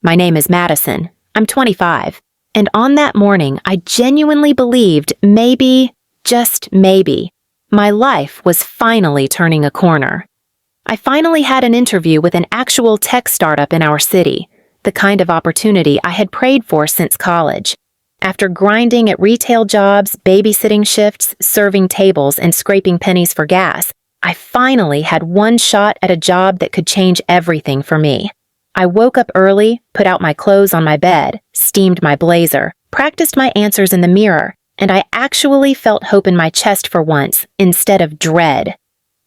My name is Madison. I'm 25. And on that morning, I genuinely believed maybe, just maybe, my life was finally turning a corner. I finally had an interview with an actual tech startup in our city, the kind of opportunity I had prayed for since college. After grinding at retail jobs, babysitting shifts, serving tables, and scraping pennies for gas, I finally had one shot at a job that could change everything for me. I woke up early, put out my clothes on my bed, steamed my blazer, practiced my answers in the mirror, and I actually felt hope in my chest for once, instead of dread.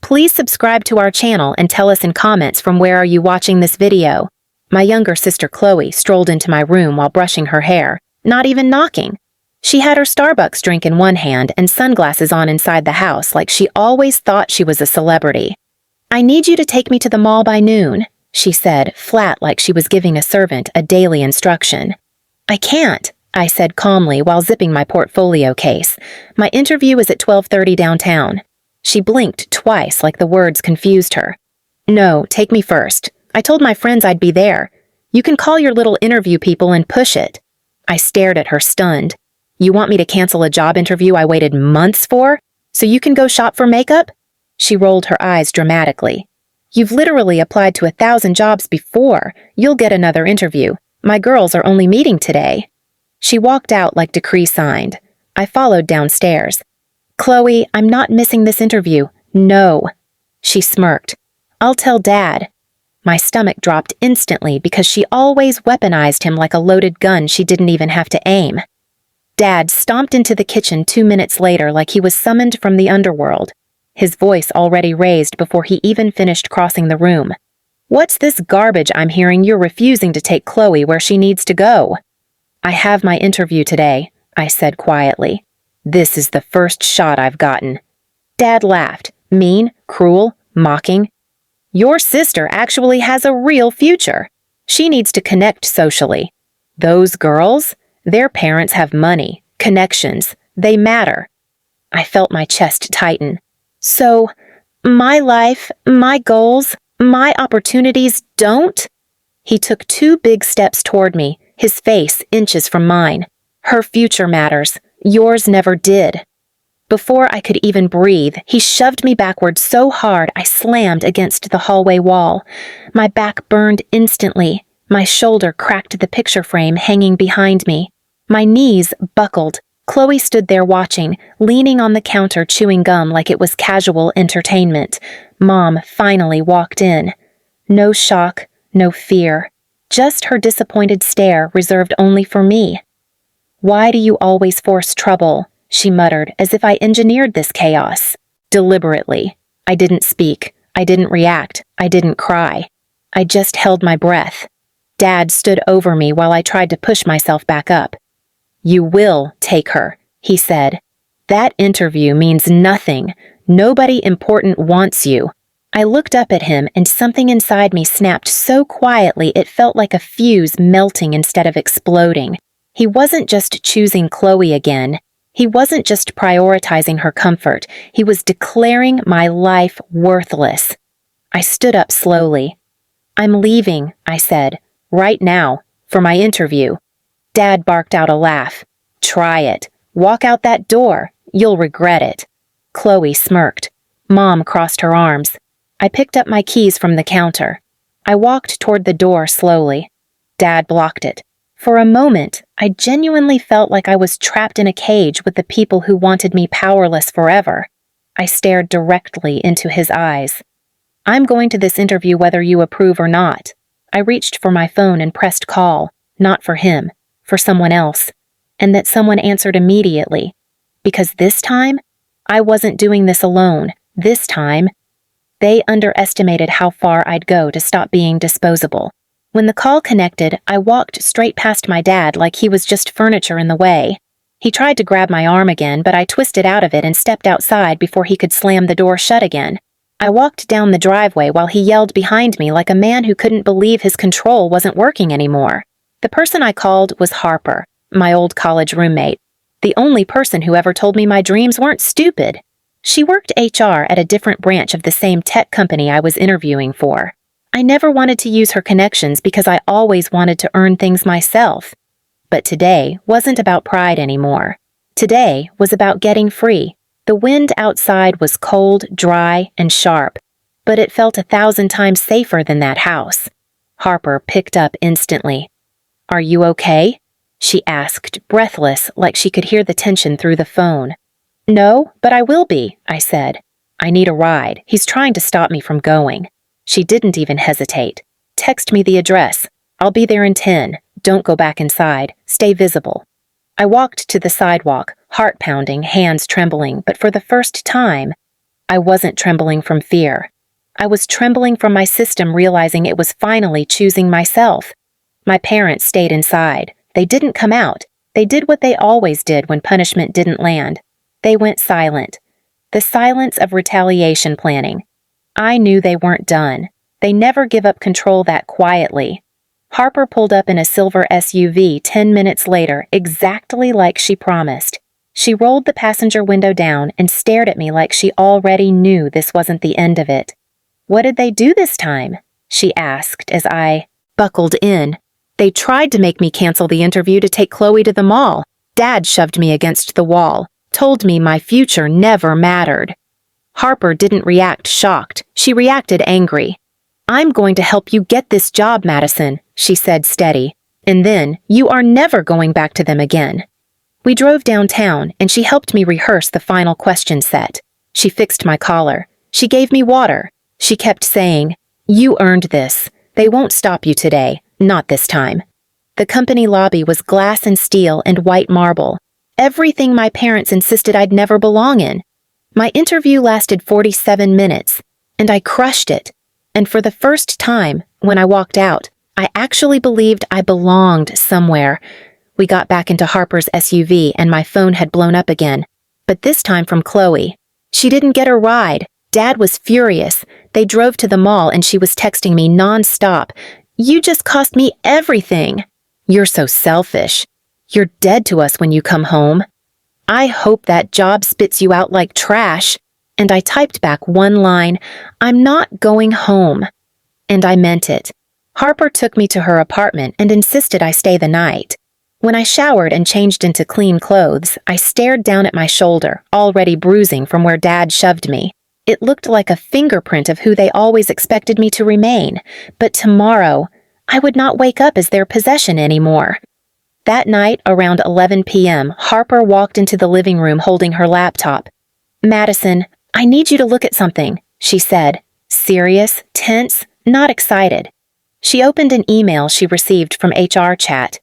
Please subscribe to our channel and tell us in comments from where are you watching this video. My younger sister Chloe strolled into my room while brushing her hair, not even knocking. She had her Starbucks drink in one hand and sunglasses on inside the house like she always thought she was a celebrity. "I need you to take me to the mall by noon," she said, flat like she was giving a servant a daily instruction. "I can't," I said calmly while zipping my portfolio case. "My interview is at 12:30 downtown." She blinked twice like the words confused her. "No, take me first. I told my friends I'd be there. You can call your little interview people and push it." I stared at her stunned. "You want me to cancel a job interview I waited months for, so you can go shop for makeup?" She rolled her eyes dramatically. "You've literally applied to 1,000 jobs before. You'll get another interview. My girls are only meeting today." She walked out like decree signed. I followed downstairs. "Chloe, I'm not missing this interview. No." She smirked. "I'll tell Dad." My stomach dropped instantly because she always weaponized him like a loaded gun she didn't even have to aim. Dad stomped into the kitchen 2 minutes later like he was summoned from the underworld, his voice already raised before he even finished crossing the room. "What's this garbage I'm hearing you're refusing to take Chloe where she needs to go?" "I have my interview today," I said quietly. "This is the first shot I've gotten." Dad laughed, mean, cruel, mocking. "Your sister actually has a real future. She needs to connect socially. Those girls, their parents have money, connections, they matter." I felt my chest tighten. "So, my life, my goals, my opportunities don't?" He took 2 big steps toward me, his face inches from mine. "Her future matters. Yours never did." Before I could even breathe, he shoved me backward so hard I slammed against the hallway wall. My back burned instantly. My shoulder cracked the picture frame hanging behind me. My knees buckled. Chloe stood there watching, leaning on the counter chewing gum like it was casual entertainment. Mom finally walked in. No shock, no fear. Just her disappointed stare reserved only for me. "Why do you always force trouble?" she muttered, as if I engineered this chaos. Deliberately. I didn't speak. I didn't react. I didn't cry. I just held my breath. Dad stood over me while I tried to push myself back up. "You will take her," he said. "That interview means nothing. Nobody important wants you." I looked up at him and something inside me snapped so quietly it felt like a fuse melting instead of exploding. He wasn't just choosing Chloe again. He wasn't just prioritizing her comfort. He was declaring my life worthless. I stood up slowly. "I'm leaving," I said, "right now, for my interview." Dad barked out a laugh. "Try it. Walk out that door. You'll regret it." Chloe smirked. Mom crossed her arms. I picked up my keys from the counter. I walked toward the door slowly. Dad blocked it. For a moment, I genuinely felt like I was trapped in a cage with the people who wanted me powerless forever. I stared directly into his eyes. "I'm going to this interview whether you approve or not." I reached for my phone and pressed call, not for him, for someone else, and that someone answered immediately. Because this time, I wasn't doing this alone. This time, they underestimated how far I'd go to stop being disposable. When the call connected, I walked straight past my dad like he was just furniture in the way. He tried to grab my arm again, but I twisted out of it and stepped outside before he could slam the door shut again. I walked down the driveway while he yelled behind me like a man who couldn't believe his control wasn't working anymore. The person I called was Harper, my old college roommate, the only person who ever told me my dreams weren't stupid. She worked HR at a different branch of the same tech company I was interviewing for. I never wanted to use her connections because I always wanted to earn things myself. But today wasn't about pride anymore. Today was about getting free. The wind outside was cold, dry, and sharp, but it felt 1,000 times safer than that house. Harper picked up instantly. "Are you okay?" she asked, breathless, like she could hear the tension through the phone. "No, but I will be," I said. "I need a ride. He's trying to stop me from going." She didn't even hesitate. "Text me the address. I'll be there in 10. Don't go back inside. Stay visible." I walked to the sidewalk, heart pounding, hands trembling, but for the first time, I wasn't trembling from fear. I was trembling from my system realizing it was finally choosing myself. My parents stayed inside. They didn't come out. They did what they always did when punishment didn't land. They went silent. The silence of retaliation planning. I knew they weren't done. They never give up control that quietly. Harper pulled up in a silver SUV 10 minutes later, exactly like she promised. She rolled the passenger window down and stared at me like she already knew this wasn't the end of it. "What did they do this time?" she asked as I buckled in. "They tried to make me cancel the interview to take Chloe to the mall. Dad shoved me against the wall, told me my future never mattered." Harper didn't react shocked. She reacted angry. "I'm going to help you get this job, Madison," she said steady. "And then you are never going back to them again." We drove downtown, and she helped me rehearse the final question set. She fixed my collar. She gave me water. She kept saying, "You earned this. They won't stop you today. Not this time." The company lobby was glass and steel and white marble. Everything my parents insisted I'd never belong in. My interview lasted 47 minutes, and I crushed it. And for the first time, when I walked out, I actually believed I belonged somewhere. We got back into Harper's SUV and my phone had blown up again. But this time from Chloe. She didn't get a ride. Dad was furious. They drove to the mall and she was texting me nonstop. "You just cost me everything. You're so selfish. You're dead to us when you come home. I hope that job spits you out like trash." And I typed back one line, "I'm not going home." And I meant it. Harper took me to her apartment and insisted I stay the night. When I showered and changed into clean clothes, I stared down at my shoulder, already bruising from where Dad shoved me. It looked like a fingerprint of who they always expected me to remain, but tomorrow, I would not wake up as their possession anymore. That night, around 11 p.m., Harper walked into the living room holding her laptop. "Madison, I need you to look at something," she said, serious, tense, not excited. She opened an email she received from HR chat.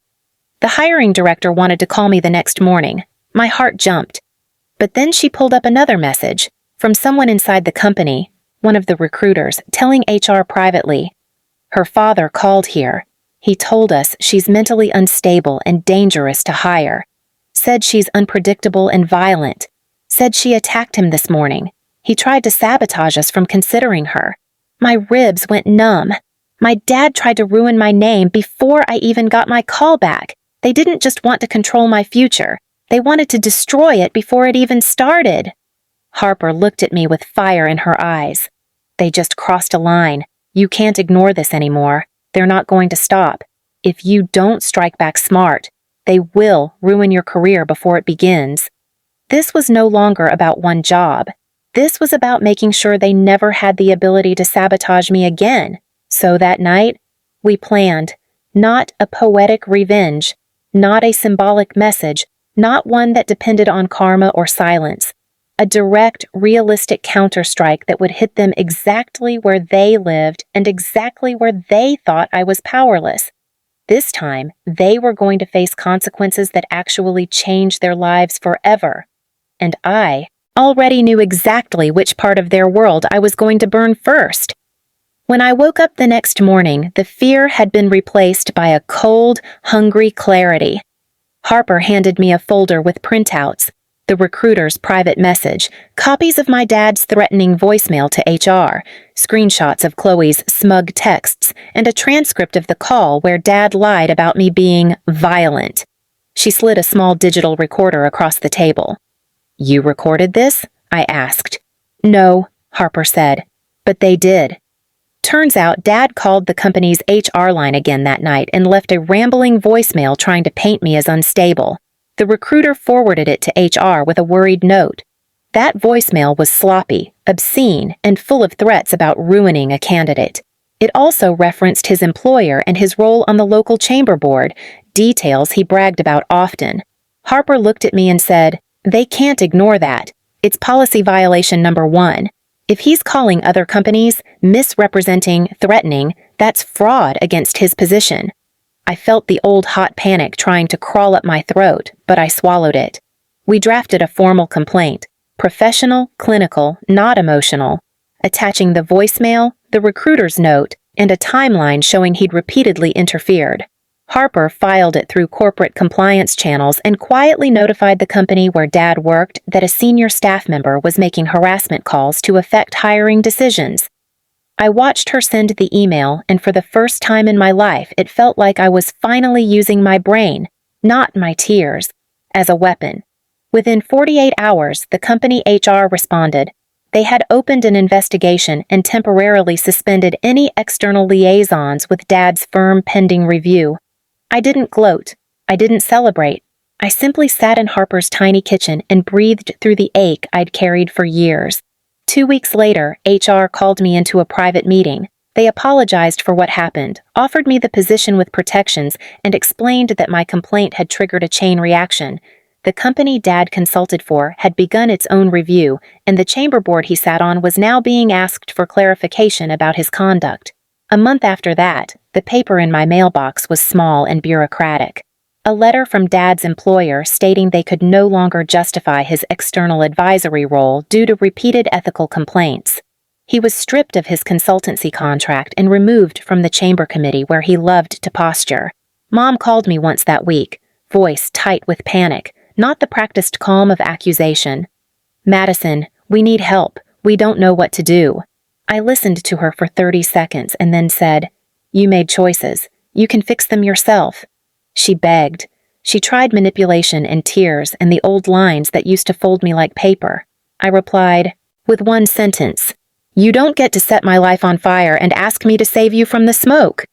The hiring director wanted to call me the next morning. My heart jumped. But then she pulled up another message from someone inside the company, one of the recruiters, telling HR privately, "Her father called here. He told us she's mentally unstable and dangerous to hire. Said she's unpredictable and violent. Said she attacked him this morning. He tried to sabotage us from considering her. My ribs went numb. My dad tried to ruin my name before I even got my call back. They didn't just want to control my future. They wanted to destroy it before it even started." Harper looked at me with fire in her eyes. "They just crossed a line. You can't ignore this anymore. They're not going to stop. If you don't strike back smart, they will ruin your career before it begins." This was no longer about one job. This was about making sure they never had the ability to sabotage me again. So that night, we planned. Not a poetic revenge. Not a symbolic message. Not one that depended on karma or silence. A direct, realistic counterstrike that would hit them exactly where they lived and exactly where they thought I was powerless. This time, they were going to face consequences that actually changed their lives forever. And I already knew exactly which part of their world I was going to burn first. When I woke up the next morning, the fear had been replaced by a cold, hungry clarity. Harper handed me a folder with printouts, the recruiter's private message, copies of my dad's threatening voicemail to HR, screenshots of Chloe's smug texts, and a transcript of the call where Dad lied about me being violent. She slid a small digital recorder across the table. "You recorded this?" I asked. "No," Harper said, "but they did." Turns out Dad called the company's HR line again that night and left a rambling voicemail trying to paint me as unstable. The recruiter forwarded it to HR with a worried note. That voicemail was sloppy, obscene, and full of threats about ruining a candidate. It also referenced his employer and his role on the local chamber board, details he bragged about often. Harper looked at me and said, "They can't ignore that. It's policy violation number 1. If he's calling other companies, misrepresenting, threatening, that's fraud against his position." I felt the old hot panic trying to crawl up my throat, but I swallowed it. We drafted a formal complaint, professional, clinical, not emotional, attaching the voicemail, the recruiter's note, and a timeline showing he'd repeatedly interfered. Harper filed it through corporate compliance channels and quietly notified the company where Dad worked that a senior staff member was making harassment calls to affect hiring decisions. I watched her send the email, and for the first time in my life, it felt like I was finally using my brain, not my tears, as a weapon. Within 48 hours, the company HR responded. They had opened an investigation and temporarily suspended any external liaisons with Dad's firm pending review. I didn't gloat. I didn't celebrate. I simply sat in Harper's tiny kitchen and breathed through the ache I'd carried for years. 2 weeks later, HR called me into a private meeting. They apologized for what happened, offered me the position with protections, and explained that my complaint had triggered a chain reaction. The company Dad consulted for had begun its own review, and the chamber board he sat on was now being asked for clarification about his conduct. A month after that, the paper in my mailbox was small and bureaucratic. A letter from Dad's employer stating they could no longer justify his external advisory role due to repeated ethical complaints. He was stripped of his consultancy contract and removed from the chamber committee where he loved to posture. Mom called me once that week, voice tight with panic, not the practiced calm of accusation. "Madison, we need help. We don't know what to do." I listened to her for 30 seconds and then said, "You made choices. You can fix them yourself." She begged. She tried manipulation and tears and the old lines that used to fold me like paper. I replied, with one sentence, "You don't get to set my life on fire and ask me to save you from the smoke."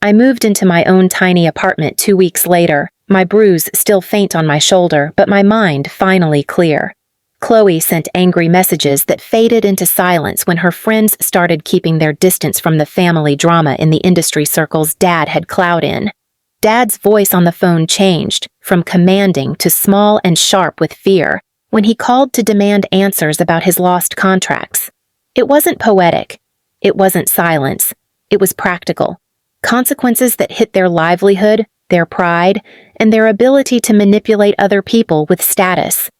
I moved into my own tiny apartment 2 weeks later, my bruise still faint on my shoulder, but my mind finally clear. Chloe sent angry messages that faded into silence when her friends started keeping their distance from the family drama in the industry circles Dad had clout in. Dad's voice on the phone changed, from commanding to small and sharp with fear, when he called to demand answers about his lost contracts. It wasn't poetic. It wasn't silence. It was practical. Consequences that hit their livelihood, their pride, and their ability to manipulate other people with status.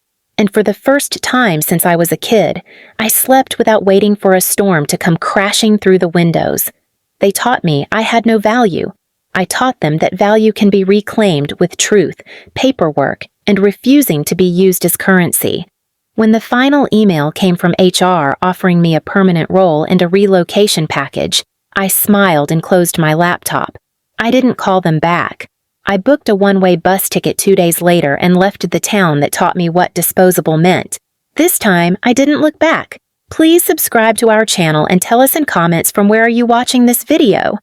And for the first time since I was a kid, I slept without waiting for a storm to come crashing through the windows. They taught me I had no value. I taught them that value can be reclaimed with truth, paperwork, and refusing to be used as currency. When the final email came from HR offering me a permanent role and a relocation package, I smiled and closed my laptop. I didn't call them back. I booked a one-way bus ticket 2 days later and left the town that taught me what disposable meant. This time, I didn't look back. Please subscribe to our channel and tell us in comments from where are you watching this video.